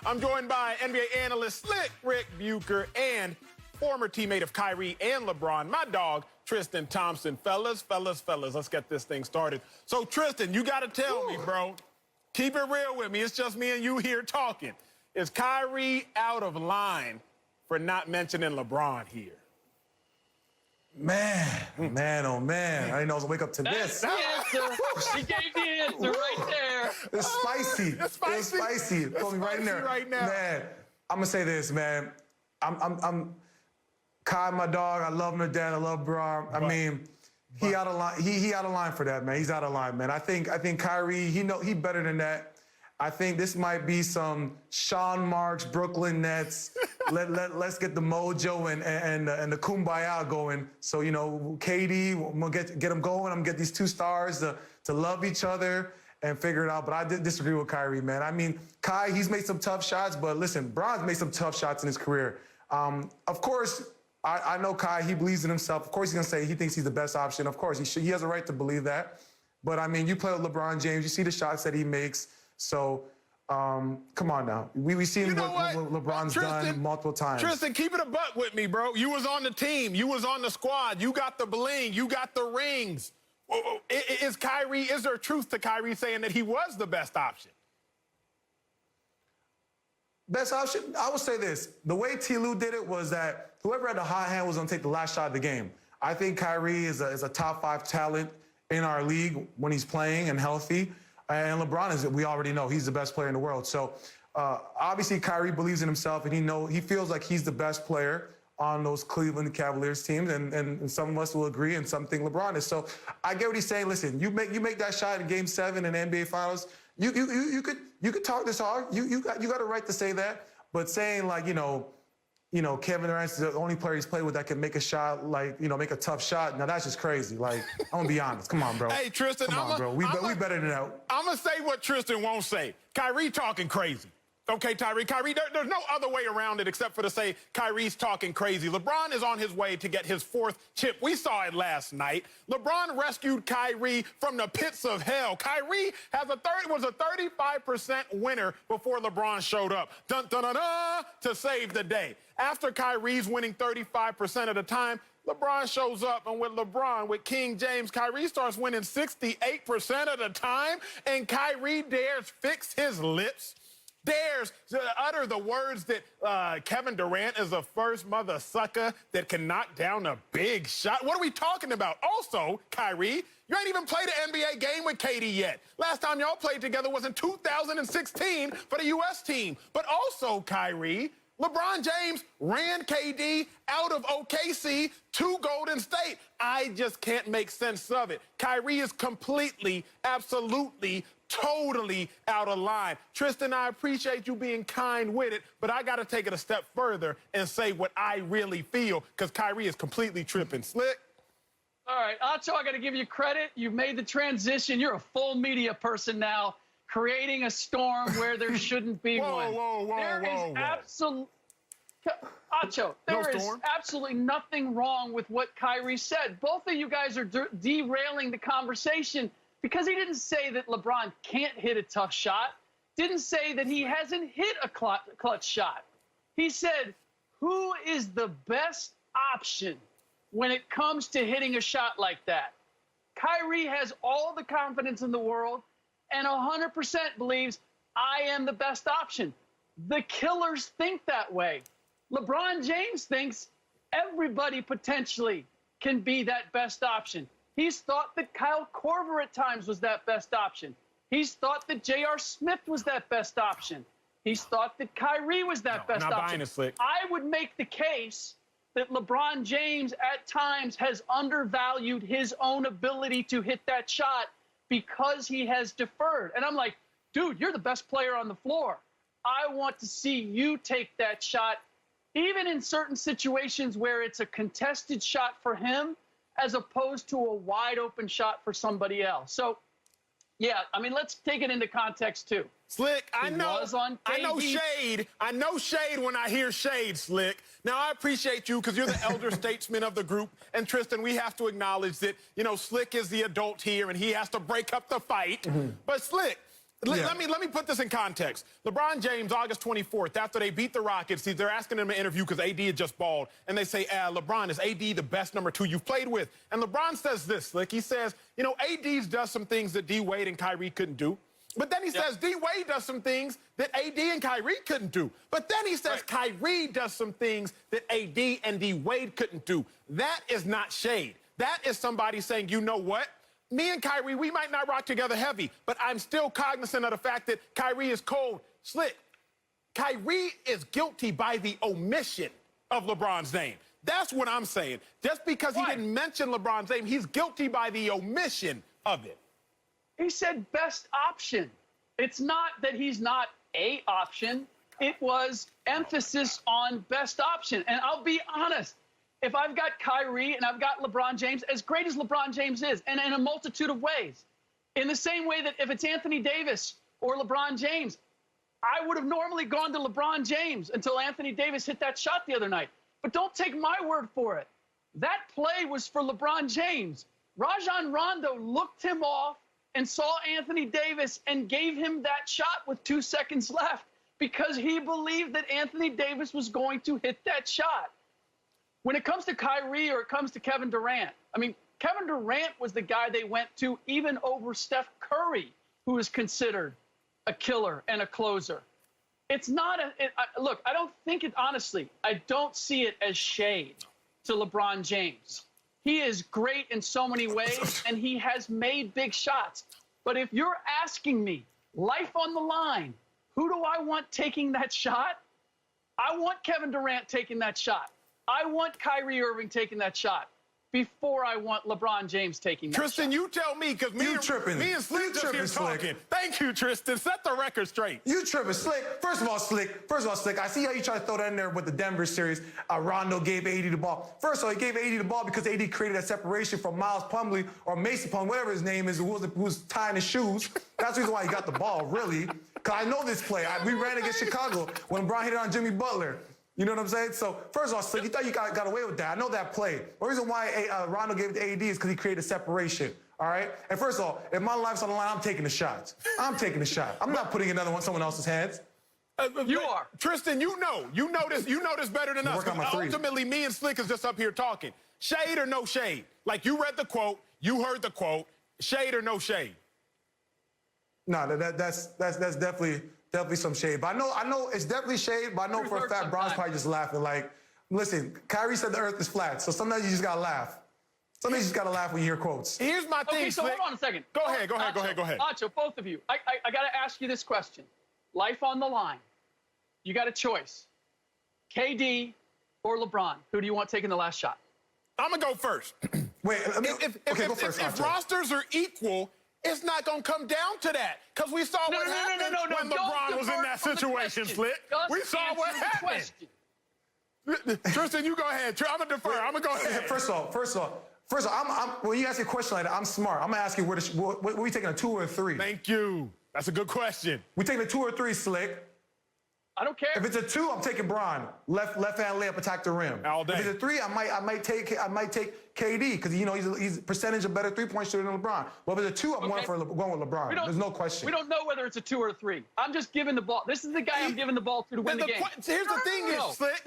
I'm joined by NBA analyst Ric Bucher and former teammate of Kyrie and LeBron, my dog, Tristan Thompson. Fellas, let's get this thing started. So, Tristan, you got to tell me, bro. Keep it real with me. It's just me and you here talking. Is Kyrie out of line for not mentioning LeBron here? Man, oh man. I didn't know I was going to wake up to That's this. the answer. He gave the answer right there. It's spicy. It's spicy. It's spicy. Put me right in there. Right now. Man, I'm going to say this, man. I'm Kai, my dog. I love him to death. I love Bron. I mean, he out of line. He out of line for that, man. He's out of line, man. I think Kyrie, he better than that. I think this might be some Sean Marks, Brooklyn Nets. Let's get the mojo and the kumbaya going. So, you know, KD, I'm going to get them going. I'm going to get these two stars to love each other and figure it out. But I disagree with Kyrie, man. I mean, Kai, he's made some tough shots. But listen, Bron's made some tough shots in his career. Of course, I know Kai, he believes in himself. Of course, he's going to say he thinks he's the best option. Of course, he has a right to believe that. But, I mean, you play with LeBron James. You see the shots that he makes. So, come on now. We've seen what LeBron's done multiple times. Tristan, keep it a buck with me, bro. You was on the team. You was on the squad. You got the bling. You got the rings. Is there truth to Kyrie saying that he was the best option? Best option? I would say this. The way T. Lue did it was that whoever had the hot hand was going to take the last shot of the game. I think Kyrie is a top 5 talent in our league when he's playing and healthy. And LeBron we already know, he's the best player in the world. So, obviously, Kyrie believes in himself, and he feels like he's the best player on those Cleveland Cavaliers teams, and some of us will agree, and some think LeBron is. So, I get what he's saying. Listen, you make that shot in Game 7 in the NBA Finals, you could talk this hard. You got a right to say that, but saying like, you know, Kevin Durant is the only player he's played with that can make a shot, like, make a tough shot. Now, that's just crazy. Like, I'm going to be honest. Come on, bro. Hey, Tristan, come on, bro. We better than that. I'm going to say what Tristan won't say. Kyrie talking crazy. Okay, Kyrie, there's no other way around it except for to say Kyrie's talking crazy. LeBron is on his way to get his 4th chip. We saw it last night. LeBron rescued Kyrie from the pits of hell. Kyrie was a 35% winner before LeBron showed up. Dun-dun-dun-dun, to save the day. After Kyrie's winning 35% of the time, LeBron shows up, and with King James, Kyrie starts winning 68% of the time, and Kyrie dares fix his lips, dares to utter the words that Kevin Durant is the first mother sucker that can knock down a big shot. What are we talking about? Also, Kyrie, you ain't even played an NBA game with KD yet. Last time y'all played together was in 2016 for the U.S. team. But also, Kyrie, LeBron James ran KD out of OKC to Golden State. I just can't make sense of it. Kyrie is completely, absolutely, totally out of line. Tristan, I appreciate you being kind with it, but I got to take it a step further and say what I really feel, because Kyrie is completely tripping. Slick? All right, Acho, I got to give you credit. You've made the transition. You're a full media person now, creating a storm where there shouldn't be one. Whoa. Acho, there is absolutely nothing wrong with what Kyrie said. Both of you guys are derailing the conversation because he didn't say that LeBron can't hit a tough shot, didn't say that he hasn't hit a clutch shot. He said, who is the best option when it comes to hitting a shot like that? Kyrie has all the confidence in the world and 100% believes I am the best option. The killers think that way. LeBron James thinks everybody potentially can be that best option. He's thought that Kyle Korver at times was that best option. He's thought that J.R. Smith was that best option. He's thought that Kyrie was that best option. I would make the case that LeBron James at times has undervalued his own ability to hit that shot because he has deferred. And I'm like, dude, you're the best player on the floor. I want to see you take that shot, even in certain situations where it's a contested shot for him as opposed to a wide open shot for somebody else. So, yeah, I mean, let's take it into context, too. Slick, I know shade. I know shade when I hear shade, Slick. Now, I appreciate you because you're the elder statesman of the group. And, Tristan, we have to acknowledge that, Slick is the adult here and he has to break up the fight. But, Slick, Let me put this in context. LeBron James, August 24th, after they beat the Rockets, they're asking him to interview because AD had just balled, and they say, LeBron, is AD the best number 2 you've played with? And LeBron says this, like he says, you know, AD's does some things that D. Wade and Kyrie couldn't do. But then he says D. Wade does some things that AD and Kyrie couldn't do. But then he says Kyrie does some things that AD and D. Wade couldn't do. That is not shade. That is somebody saying, you know what? Me and Kyrie, we might not rock together heavy, but I'm still cognizant of the fact that Kyrie is cold. Slick, Kyrie is guilty by the omission of LeBron's name. That's what I'm saying. Just because he didn't mention LeBron's name, he's guilty by the omission of it. He said best option. It's not that he's not a option. It was emphasis on best option. And I'll be honest, if I've got Kyrie and I've got LeBron James, as great as LeBron James is, and in a multitude of ways, in the same way that if it's Anthony Davis or LeBron James, I would have normally gone to LeBron James until Anthony Davis hit that shot the other night. But don't take my word for it. That play was for LeBron James. Rajon Rondo looked him off and saw Anthony Davis and gave him that shot with 2 seconds left because he believed that Anthony Davis was going to hit that shot. When it comes to Kyrie or it comes to Kevin Durant, I mean, Kevin Durant was the guy they went to even over Steph Curry, who is considered a killer and a closer. It's not look, I don't think it, honestly, I don't see it as shade to LeBron James. He is great in so many ways, and he has made big shots. But if you're asking me, life on the line, who do I want taking that shot? I want Kevin Durant taking that shot. I want Kyrie Irving taking that shot before I want LeBron James taking that Tristan, shot. you tell me, because me and Slick just here talking. Thank you, Tristan. Set the record straight. You tripping, Slick. First of all, Slick, I see how you try to throw that in there with the Denver series. Rondo gave AD the ball. First of all, he gave AD the ball because AD created that separation from Miles Plumlee or Mason Plumlee, whatever his name is, who was tying his shoes. That's the reason why he got the ball, really. Because I know this play. We ran against Chicago when LeBron hit it on Jimmy Butler. You know what I'm saying? So, first of all, Slick, you thought you got away with that. I know that play. The reason why Rondo gave it to AD is because he created separation, all right? And first of all, if my life's on the line, I'm taking the shots. I'm taking the shot. I'm not putting another one in someone else's hands. You are. Tristan, you know this better than us. Ultimately, me and Slick is just up here talking. Shade or no shade? Like, you read the quote, you heard the quote. Shade or no shade? No, that's definitely some shade. But I know it's definitely shade, but I know for a fact Bron's probably just laughing. Like, listen, Kyrie said the earth is flat, so sometimes you just gotta laugh. Sometimes you just gotta laugh when you hear quotes. Here's my thing, Okay, so Slick. hold on a second. Go ahead. Nacho, both of you. I gotta ask you this question. Life on the line. You got a choice. KD or LeBron? Who do you want taking the last shot? I'm gonna go first. Wait, go first. If rosters are equal, it's not going to come down to that, because we saw what happened when LeBron was in that situation, Slick. We saw what happened. Tristan, you go ahead. I'm going to defer. I'm going to go ahead. First of all, when you ask a question like that, I'm smart. I'm going to ask you, what we taking, a 2 or a 3? Thank you. That's a good question. We taking a 2 or 3, Slick? I don't care. If it's a 2, I'm taking Bron. Left hand layup, attack the rim. All day. If it's a 3, I might take KD because he's a percentage of better 3-point shooter than LeBron. Well, if it's a 2, I'm going with LeBron. There's no question. We don't know whether it's a 2 or a 3. I'm just giving the ball. This is the guy I'm giving the ball to win the game. Here's the thing,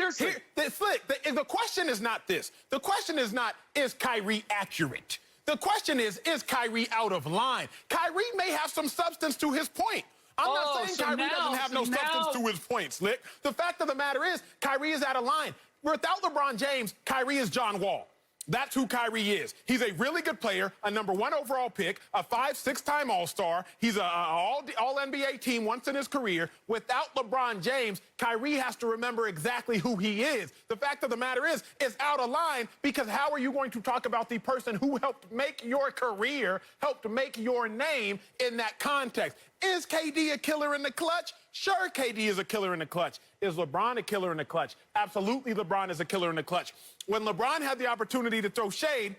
Slick. Slick, the question is not this. The question is not, is Kyrie accurate? The question is Kyrie out of line? Kyrie may have some substance to his point. I'm not saying Kyrie doesn't have no substance to his point, Slick. The fact of the matter is, Kyrie is out of line. Without LeBron James, Kyrie is John Wall. That's who Kyrie is. He's a really good player, a #1 overall pick, a 5-6-time All-Star. He's an All-NBA team once in his career. Without LeBron James, Kyrie has to remember exactly who he is. The fact of the matter is, it's out of line, because how are you going to talk about the person who helped make your career, helped make your name in that context? Is KD a killer in the clutch? Sure, KD is a killer in the clutch. Is LeBron a killer in the clutch? Absolutely, LeBron is a killer in the clutch. When LeBron had the opportunity to throw shade,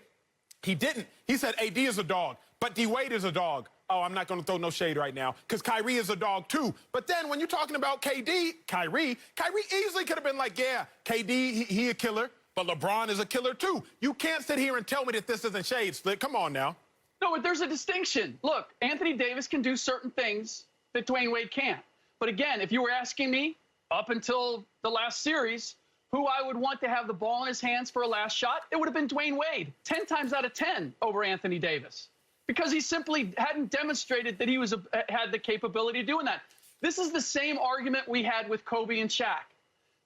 he didn't. He said AD is a dog, but D. Wade is a dog. Oh, I'm not going to throw no shade right now, because Kyrie is a dog too. But then when you're talking about Kyrie easily could have been like, yeah, KD, he a killer, but LeBron is a killer too. You can't sit here and tell me that this isn't shade, Slick. Come on now. No, there's a distinction. Look, Anthony Davis can do certain things that Dwayne Wade can't. But again, if you were asking me up until the last series who I would want to have the ball in his hands for a last shot, it would have been Dwayne Wade 10 times out of 10 over Anthony Davis, because he simply hadn't demonstrated that he had the capability of doing that. This is the same argument we had with Kobe and Shaq.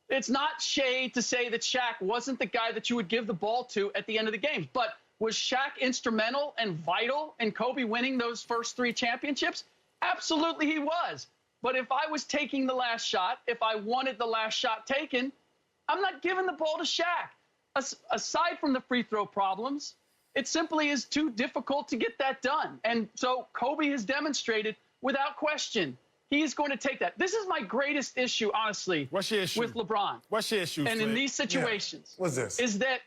It's not shade to say that Shaq wasn't the guy that you would give the ball to at the end of the games, but was Shaq instrumental and vital in Kobe winning those first 3 championships? Absolutely he was. But if I was taking the last shot, if I wanted the last shot taken, I'm not giving the ball to Shaq. Aside from the free throw problems, it simply is too difficult to get that done. And so Kobe has demonstrated without question he's going to take that. This is my greatest issue, honestly. What's your issue? With LeBron. What's your issue? And in these situations, What's this? Is that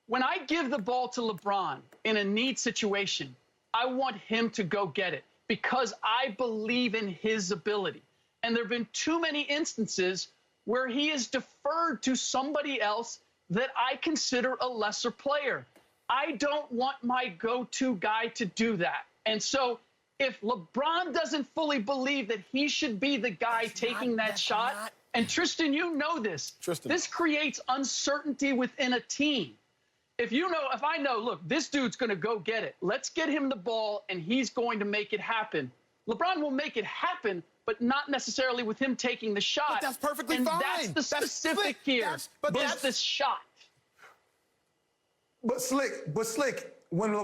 when I give the ball to LeBron in a need situation, I want him to go get it because I believe in his ability. And there have been too many instances where he is deferred to somebody else that I consider a lesser player. I don't want my go-to guy to do that. And so if LeBron doesn't fully believe that he should be the guy taking that shot, and Tristan, you know this, this creates uncertainty within a team. If I know, look, this dude's going to go get it. Let's get him the ball, and he's going to make it happen. LeBron will make it happen, but not necessarily with him taking the shot. But that's perfectly and fine. That's the specific here. That's the shot. But Slick, when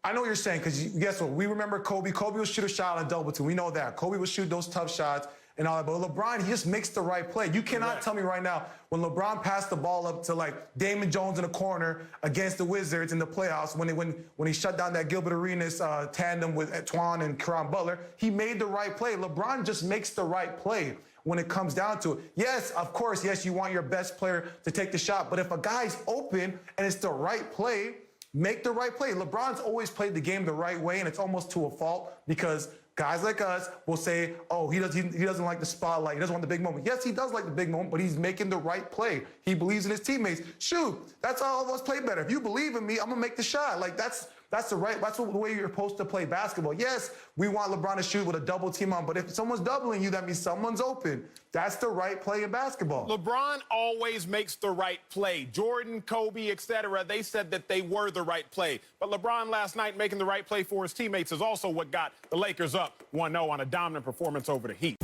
I know what you're saying, because guess what? We remember Kobe. Kobe would shoot a shot on a double team. We know that. Kobe would shoot those tough shots and all that. But LeBron, he just makes the right play. You cannot tell me right now when LeBron passed the ball up to like Damon Jones in the corner against the Wizards in the playoffs, when he shut down that Gilbert Arenas tandem with Twan and Caron Butler, he made the right play. LeBron just makes the right play when it comes down to it. Yes, of course, yes, you want your best player to take the shot. But if a guy's open and it's the right play, make the right play. LeBron's always played the game the right way, and it's almost to a fault because guys like us will say, oh, he doesn't like the spotlight. He doesn't want the big moment. Yes, he does like the big moment, but he's making the right play. He believes in his teammates. Shoot, that's how all of us play better. If you believe in me, I'm going to make the shot. Like, that's the way you're supposed to play basketball. Yes, we want LeBron to shoot with a double team on, but if someone's doubling you, that means someone's open. That's the right play in basketball. LeBron always makes the right play. Jordan, Kobe, etc., they said that they were the right play. But LeBron last night making the right play for his teammates is also what got the Lakers up 1-0 on a dominant performance over the Heat.